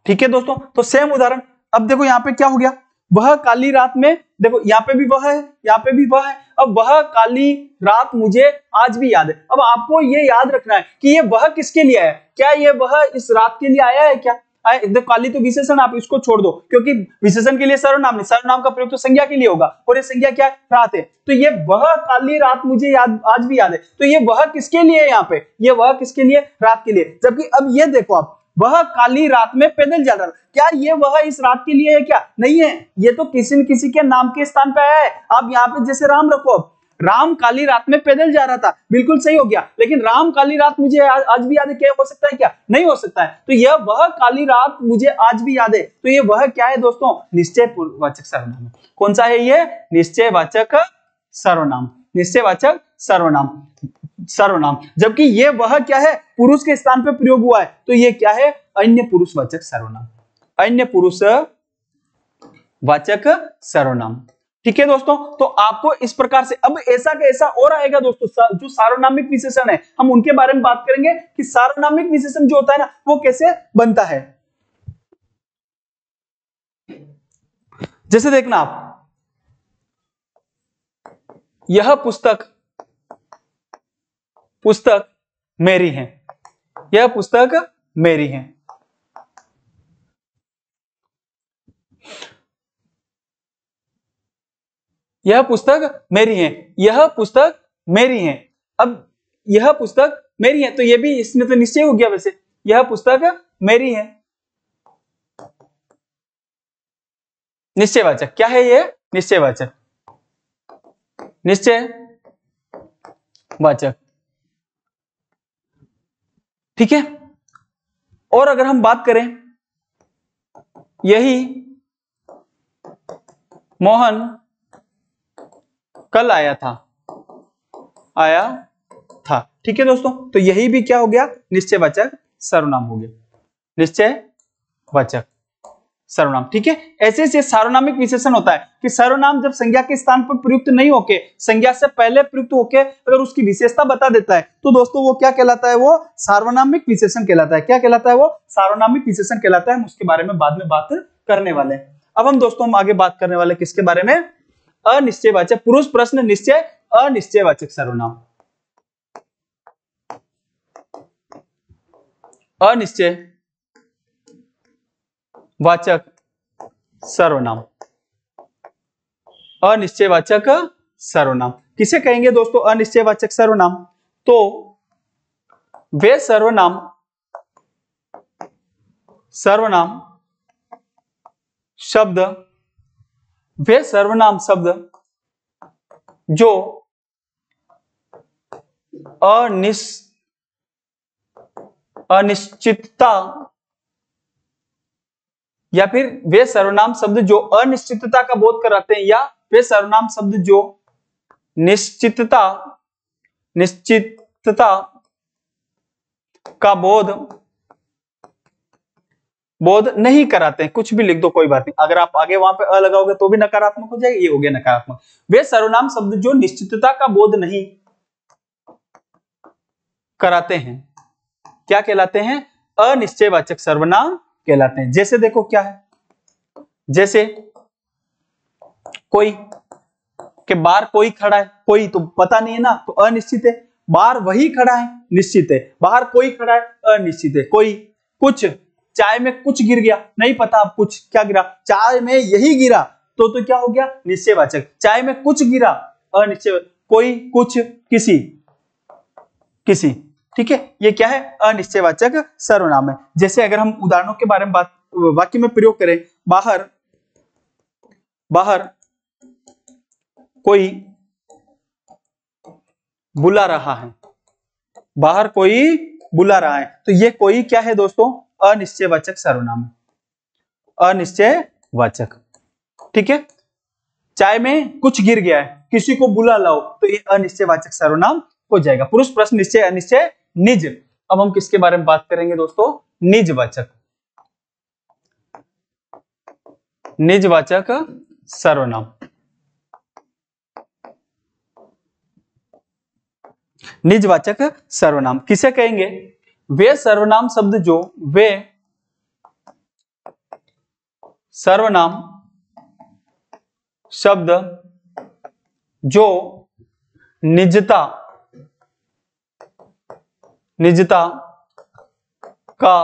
ठीक है दोस्तों। तो सेम उदाहरण, अब देखो यहां पे क्या हो गया, वह काली रात में, देखो यहाँ पे भी वह है, यहाँ पे भी वह है। अब वह काली रात मुझे आज भी याद है। अब आपको ये याद रखना है कि ये वह किसके लिए आया, क्या ये वह इस रात के लिए आया है क्या, काली तो विशेषण, आप इसको छोड़ दो क्योंकि विशेषण के लिए सर्वनाम नहीं, सर्वनाम का प्रयोग तो संज्ञा के लिए होगा और ये संज्ञा क्या है, रात है। तो ये वह काली रात मुझे याद आज भी याद है, तो ये वह किसके लिए है, यहाँ पे ये वह किसके लिए, रात के लिए। जबकि अब ये देखो आप, वह काली रात में पैदल जा रहा था, क्या ये वह इस रात के लिए है क्या, नहीं है, ये तो किसी न किसी के नाम के स्थान पे आया है। आप यहाँ पे जैसे राम रखो, अब राम काली रात में पैदल जा रहा था, बिल्कुल सही हो गया, लेकिन राम काली रात मुझे आज भी याद है, क्या हो सकता है क्या, नहीं हो सकता है। तो यह वह काली रात मुझे आज भी याद है, तो ये वह क्या है दोस्तों, निश्चयवाचक सर्वनाम है। कौन सा है ये, निश्चयवाचक सर्वनाम, निश्चयवाचक सर्वनाम। जबकि ये वह क्या है, पुरुष के स्थान पे प्रयोग हुआ है, तो ये क्या है, अन्य पुरुषवाचक सर्वनाम, अन्य पुरुषवाचक सर्वनाम, ठीक है दोस्तों। तो आपको इस प्रकार से, अब ऐसा का ऐसा और आएगा दोस्तों, जो सार्वनामिक विशेषण है हम उनके बारे में बात करेंगे कि सार्वनामिक विशेषण जो होता है ना वो कैसे बनता है। जैसे देखना आप, यह पुस्तक मेरी है, यह पुस्तक मेरी है, यह पुस्तक मेरी है, यह पुस्तक मेरी है। अब यह पुस्तक मेरी है, तो ये भी इसमें तो निश्चय हो गया, वैसे यह पुस्तक मेरी है, निश्चयवाचक। क्या है ये? निश्चयवाचक। निश्चयवाचक, ठीक है। और अगर हम बात करें, यही मोहन कल आया था, ठीक है दोस्तों। तो यही भी क्या हो गया? निश्चयवाचक सर्वनाम हो गया, निश्चयवाचक सर्वनाम, ठीक है। ऐसे ऐसे सार्वनामिक विशेषण होता है कि सर्वनाम जब संज्ञा के स्थान पर प्रयुक्त नहीं होके, संज्ञा से पहले प्रयुक्त होके अगर उसकी विशेषता बता देता है तो दोस्तों वो क्या कहलाता है? वो सार्वनामिक विशेषण कहलाता है। क्या कहलाता है? वो सार्वनामिक विशेषण कहलाता है। हम उसके बारे में बाद में बात करने वाले हैं। अब हम दोस्तों हम आगे बात करने वाले किसके बारे में? अनिश्चयवाचक पुरुष प्रश्न निश्चय अनिश्चयवाचक सर्वनाम। अनिश्चयवाचक सर्वनाम, अनिश्चयवाचक सर्वनाम किसे कहेंगे दोस्तों? अनिश्चयवाचक सर्वनाम। तो वे सर्वनाम शब्द, वे सर्वनाम शब्द जो अनिश्चितता या फिर वे सर्वनाम शब्द जो अनिश्चितता का बोध कराते हैं, या वे सर्वनाम शब्द जो निश्चितता का बोध नहीं कराते हैं। कुछ भी लिख दो, कोई बात नहीं। अगर आप आगे वहां पे अ लगाओगे तो भी नकारात्मक हो जाएगा, ये हो गया नकारात्मक। वे सर्वनाम शब्द जो निश्चितता का बोध नहीं कराते हैं, क्या कहलाते हैं? अनिश्चयवाचक सर्वनाम कहलाते हैं। जैसे देखो क्या है, जैसे कोई के बाहर कोई खड़ा है, कोई तो पता नहीं है ना, तो अनिश्चित है। बाहर वही खड़ा है, निश्चित है। बाहर कोई खड़ा है, अनिश्चित है। कोई कुछ, चाय में कुछ गिर गया, नहीं पता अब कुछ क्या गिरा, चाय में यही गिरा, तो क्या हो गया? निश्चयवाचक। चाय में कुछ गिरा, अनिश्चय। कोई, कुछ, किसी, ठीक है। ये क्या है? अनिश्चयवाचक सर्वनाम है। जैसे अगर हम उदाहरणों के बारे में वाक्य में प्रयोग करें, बाहर कोई बुला रहा है, बाहर कोई बुला रहा है, तो ये कोई क्या है दोस्तों? अनिश्चयवाचक सर्वनाम है, अनिश्चयवाचक, ठीक है। चाय में कुछ गिर गया है, किसी को बुला लाओ, तो ये अनिश्चयवाचक सर्वनाम हो जाएगा। पुरुष प्रश्न निश्चय अनिश्चय निज। अब हम किसके बारे में बात करेंगे दोस्तों? निजवाचक, निजवाचक सर्वनाम। निजवाचक सर्वनाम किसे कहेंगे? वे सर्वनाम शब्द जो, वे सर्वनाम शब्द जो निजता का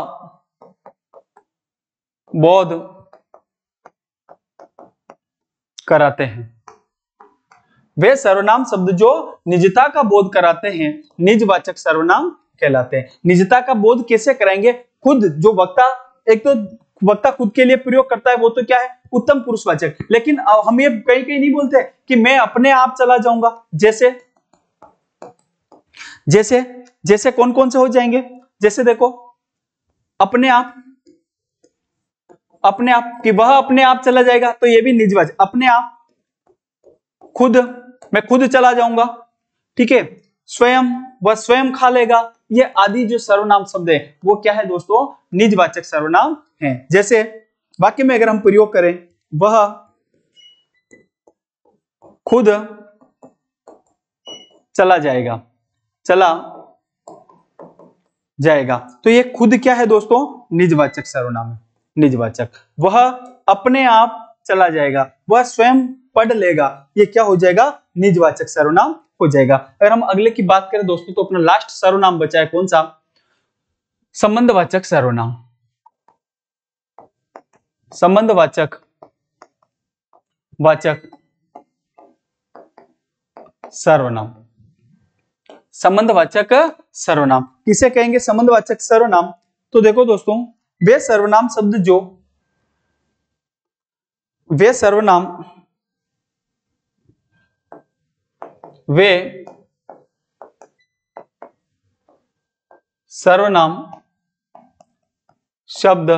बोध कराते हैं। वे सर्वनाम शब्द जो निजता का बोध कराते हैं, निजवाचक सर्वनाम कहलाते हैं। निजता का बोध कैसे कराएंगे? खुद जो वक्ता, एक तो वक्ता खुद के लिए प्रयोग करता है, वो तो क्या है? उत्तम पुरुषवाचक। लेकिन हम ये कहीं कहीं नहीं बोलते कि मैं अपने आप चला जाऊंगा। जैसे कौन कौन से हो जाएंगे? जैसे देखो, अपने आप कि वह अपने आप चला जाएगा, तो ये भी निजवाचक। अपने आप, खुद, मैं खुद चला जाऊंगा, ठीक है। स्वयं, वह स्वयं खा लेगा, ये आदि जो सर्वनाम शब्द है वो क्या है दोस्तों? निजवाचक सर्वनाम है। जैसे वाक्य में अगर हम प्रयोग करें, वह खुद चला जाएगा, तो ये खुद क्या है दोस्तों? निजवाचक सर्वनाम है, निजवाचक। वह अपने आप चला जाएगा, वह स्वयं पढ़ लेगा, ये क्या हो जाएगा? निजवाचक सर्वनाम हो जाएगा। अगर हम अगले की बात करें दोस्तों, तो अपना लास्ट सर्वनाम बचा है कौन सा? संबंधवाचक सर्वनाम। संबंधवाचक सर्वनाम, संबंधवाचक सर्वनाम किसे कहेंगे? संबंधवाचक सर्वनाम। तो देखो दोस्तों, वे सर्वनाम शब्द जो वे सर्वनाम शब्द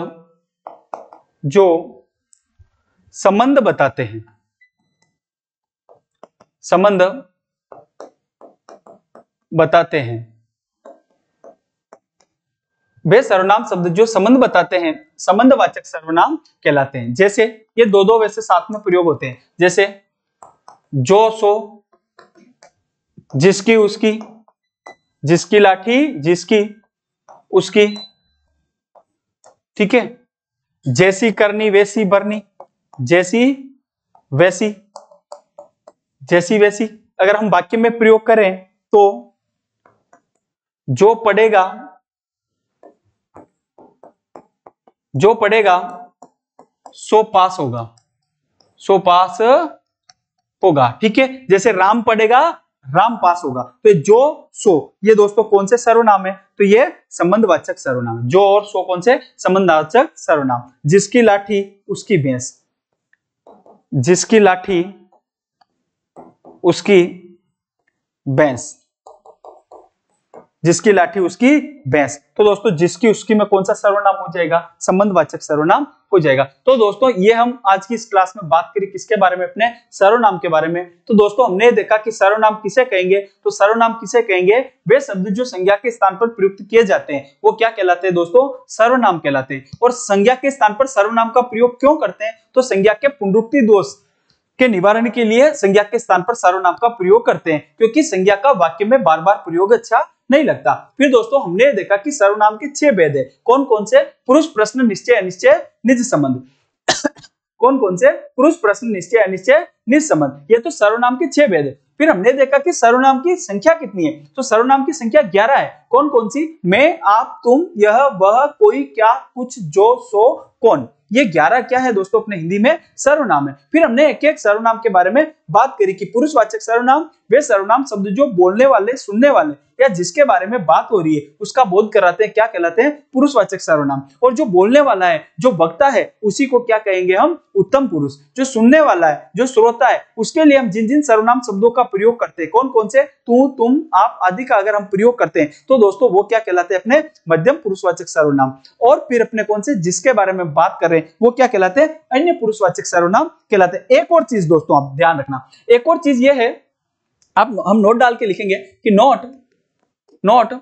जो संबंध बताते हैं, संबंध बताते हैं, वे सर्वनाम शब्द जो संबंध बताते हैं संबंधवाचक सर्वनाम कहलाते हैं। जैसे ये दो वैसे साथ में प्रयोग होते हैं, जैसे जो सो, जिसकी उसकी, जिसकी लाठी जिसकी उसकी, ठीक है। जैसी करनी वैसी भरनी, जैसी वैसी, जैसी वैसी। अगर हम वाक्य में प्रयोग करें तो जो पढ़ेगा सो पास होगा, सो पास होगा, ठीक है। जैसे राम पढ़ेगा राम पास होगा। तो जो सो ये दोस्तों कौन से सर्वनाम है? तो ये संबंधवाचक सर्वनाम है। जो और सो कौन से? संबंधवाचक सर्वनाम। जिसकी लाठी उसकी भैंस, जिसकी लाठी उसकी भैंस, जिसकी लाठी उसकी भैंस। तो दोस्तों जिसकी उसकी में कौन सा सर्वनाम हो जाएगा? संबंधवाचक सर्वनाम हो जाएगा। तो दोस्तों ये हम आज की इस क्लास में बात करी किसके बारे में? अपने सर्वनाम के बारे में। तो दोस्तों हमने देखा कि सर्वनाम किसे कहेंगे? तो सर्वनाम किसे कहेंगे? वे शब्द जो संज्ञा के स्थान पर प्रयुक्त किए जाते हैं वो क्या कहलाते हैं दोस्तों? सर्वनाम कहलाते हैं। और संज्ञा के स्थान पर सर्वनाम का प्रयोग क्यों करते हैं? तो संज्ञा के पुनरुक्ति दोष के निवारण के लिए संज्ञा के स्थान पर सर्वनाम का प्रयोग करते हैं, क्योंकि संज्ञा का वाक्य में बार बार प्रयोग अच्छा नहीं लगता। फिर दोस्तों हमने देखा कि सर्वनाम के 6 भेद है। कौन कौन से? पुरुष, प्रश्न, निश्चय, अनिश्चय, निज संबंध। कौन कौन से? पुरुष, प्रश्न, निश्चय, अनिश्चय, निज संबंध। ये तो सर्वनाम के 6 भेद है। फिर हमने देखा कि सर्वनाम की संख्या कितनी है? तो सर्वनाम की संख्या 11 है। कौन कौन सी? मैं, आप, तुम, यह, वह, कोई, क्या, कुछ, जो, सो, कौन। ये 11 क्या है दोस्तों? अपने हिंदी में सर्वनाम है। फिर हमने एक एक सर्वनाम के बारे में बात करी कि पुरुषवाचक सर्वनाम वे सर्वनाम शब्द जो बोलने वाले, सुनने वाले या जिसके बारे में बात हो रही है उसका बोध कराते हैं, क्या कहलाते हैं? पुरुषवाचक सर्वनाम। और जो बोलने वाला है, जो वक्ता है, उसी को क्या कहेंगे हम? उत्तम पुरुष। जो सुनने वाला है, जो श्रोता है, उसके लिए हम जिन जिन सर्वनाम शब्दों का प्रयोग करते हैं, कौन कौन से? तू, तुम, आप आदि का अगर हम प्रयोग करते हैं तो दोस्तों वो क्या कहलाते हैं? अपने मध्यम पुरुषवाचक सर्वनाम। और फिर अपने कौन से? जिसके बारे में बात कर रहे हैं वो क्या कहलाते हैं? अन्य पुरुषवाचक सर्वनाम कहलाते हैं। एक और चीज दोस्तों आप ध्यान रखना, एक और चीज ये है, आप हम नोट डाल के लिखेंगे कि नोट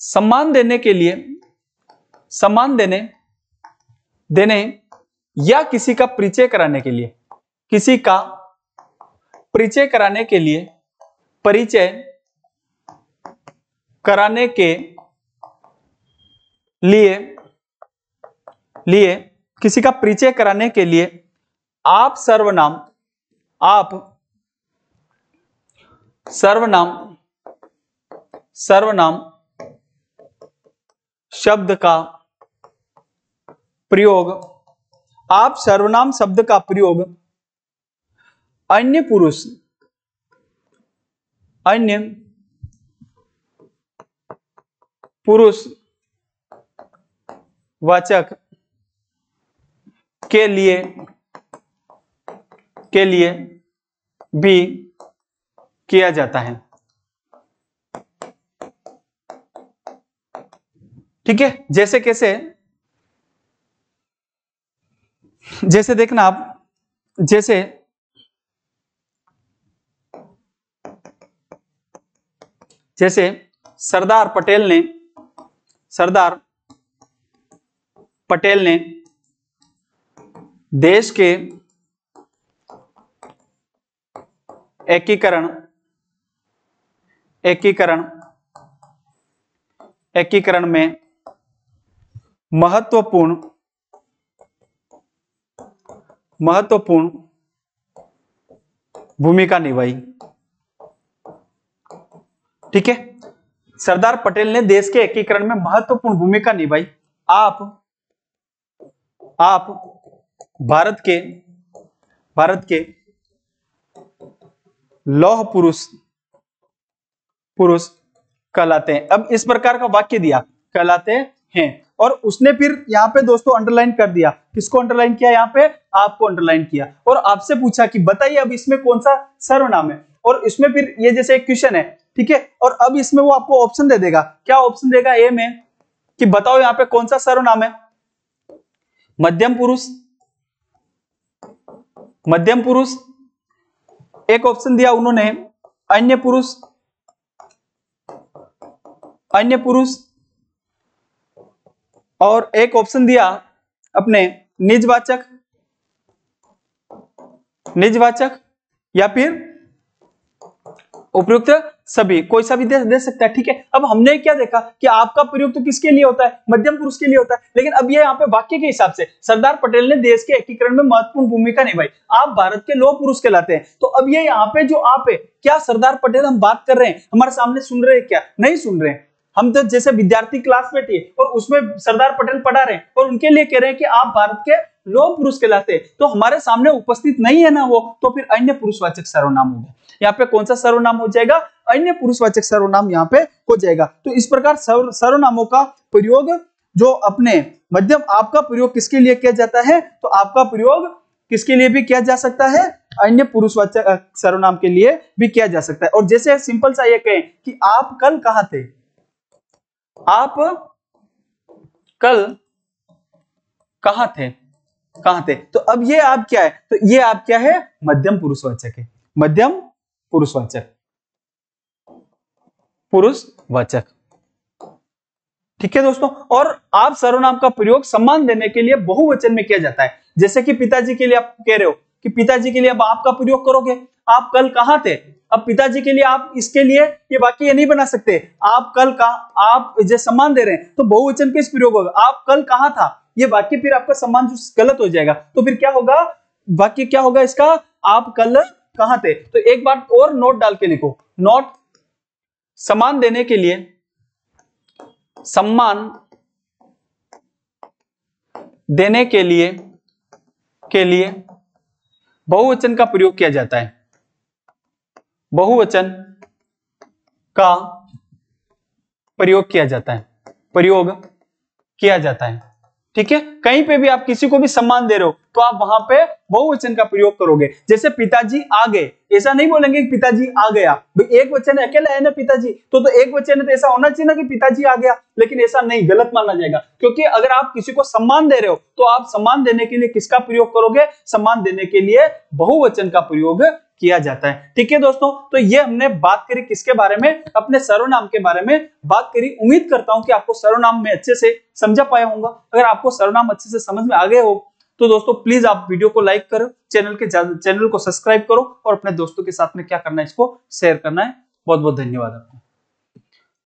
सम्मान देने के लिए, सम्मान देने या किसी का परिचय कराने के लिए, किसी का परिचय कराने के लिए, परिचय कराने के लिए किसी का परिचय कराने के लिए आप सर्वनाम शब्द का प्रयोग, आप सर्वनाम शब्द का प्रयोग अन्य पुरुषवाचक के लिए भी किया जाता है। ठीक है। जैसे कैसे? जैसे देखना आप, जैसे सरदार पटेल ने देश के एकीकरण में महत्वपूर्ण भूमिका निभाई। ठीक है। सरदार पटेल ने देश के एकीकरण में महत्वपूर्ण भूमिका निभाई। आप भारत के लौह पुरुष कहलाते हैं। अब इस प्रकार का वाक्य दिया, कहलाते हैं। और उसने फिर यहाँ पे दोस्तों अंडरलाइन कर दिया। किसको अंडरलाइन किया? यहाँ पे आपको अंडरलाइन किया और आपसे पूछा कि बताइए अब इसमें कौन सा सर्वनाम है, और इसमें फिर ये जैसे एक क्वेश्चन है, ठीक है, और अब इसमें वो आपको ऑप्शन दे देगा। क्या ऑप्शन देगा? ए में कि बताओ यहाँ पे कौन सा सर्वनाम है, मध्यम पुरुष, मध्यम पुरुष, एक ऑप्शन दिया उन्होंने अन्य पुरुष, अन्य पुरुष, और एक ऑप्शन दिया अपने निजवाचक, निजवाचक, या फिर उपयुक्त सभी, कोई सा भी दे सकता है, ठीक है। अब हमने क्या देखा कि आपका प्रयोग तो किसके लिए होता है? मध्यम पुरुष के लिए होता है, लेकिन अब ये यहाँ पे वाक्य के हिसाब से सरदार पटेल ने देश के एकीकरण में महत्वपूर्ण भूमिका निभाई, आप भारत के लौह पुरुष कहलाते हैं। तो अब ये यहाँ पे जो आप है, क्या सरदार पटेल हम बात कर रहे हैं, हमारे सामने सुन रहे हैं क्या? नहीं सुन रहे हैं, हम तो जैसे विद्यार्थी क्लास बैठी है और उसमें सरदार पटेल पढ़ा रहे हैं और उनके लिए कह रहे हैं कि आप भारत के लौह पुरुष कहलाते हैं, तो हमारे सामने उपस्थित नहीं है ना वो, तो फिर अन्य पुरुषवाचक सर्वनाम होगा। यहाँ पे कौन सा सर्वनाम हो जाएगा? अन्य पुरुषवाचक सर्वनाम यहाँ पे हो जाएगा। तो इस प्रकार सर्वनामों का प्रयोग जो अपने मध्यम, आपका प्रयोग किसके लिए किया जाता है? तो आपका प्रयोग किसके लिए भी किया जा सकता है? अन्य पुरुषवाचक सर्वनाम के लिए भी किया जा सकता है। और जैसे सिंपल सा ये कहें कि आप कल कहां थे, आप कल कहां थे, कहां थे, तो अब ये आप क्या है? तो ये आप क्या है? मध्यम पुरुषवाचक है, मध्यम पुरुषवाचक, पुरुषवाचक, ठीक है दोस्तों। और आप सर्वनाम का प्रयोग सम्मान देने के लिए बहुवचन में किया जाता है। जैसे कि पिताजी के लिए आप कह रहे हो कि पिताजी के लिए अब आपका प्रयोग करोगे, आप कल कहां थे। अब पिताजी के लिए आप इसके लिए ये वाक्य ये नहीं बना सकते, आप कल कहां, आप जो सम्मान दे रहे हैं तो बहुवचन किस प्रयोग होगा? आप कल कहां था, ये वाक्य फिर आपका सम्मान जो गलत हो जाएगा। तो फिर क्या होगा? वाक्य क्या होगा इसका? आप कल कहां थे। तो एक बार और नोट डाल के लिखो, नोट, सम्मान देने के लिए, सम्मान देने के लिए बहुवचन का प्रयोग किया जाता है, बहुवचन का प्रयोग किया जाता है, प्रयोग किया जाता है, ठीक है। कहीं पे भी आप किसी को भी सम्मान दे रहे हो तो आप वहां पे बहुवचन का प्रयोग करोगे। जैसे पिताजी आ गए, ऐसा नहीं बोलेंगे कि पिताजी आ गया, एक वचन है, अकेला है ना पिताजी, तो एक वचन है, तो ऐसा होना चाहिए ना कि पिताजी आ गया, लेकिन ऐसा नहीं, गलत माना जाएगा। क्योंकि अगर आप किसी को सम्मान दे रहे हो तो आप सम्मान देने के लिए किसका प्रयोग करोगे? सम्मान देने के लिए बहुवचन का प्रयोग किया जाता है, ठीक है दोस्तों। तो ये हमने बात करी किसके बारे में? अपने सर्वनाम के बारे में बात करी। उम्मीद करता हूं कि आपको सर्वनाम में अच्छे से समझा पाया होगा। अगर आपको सर्वनाम अच्छे से समझ में आ गए हो तो दोस्तों प्लीज आप वीडियो को लाइक करो, चैनल को सब्सक्राइब करो और अपने दोस्तों के साथ में क्या करना है, इसको शेयर करना है। बहुत बहुत धन्यवाद आपको।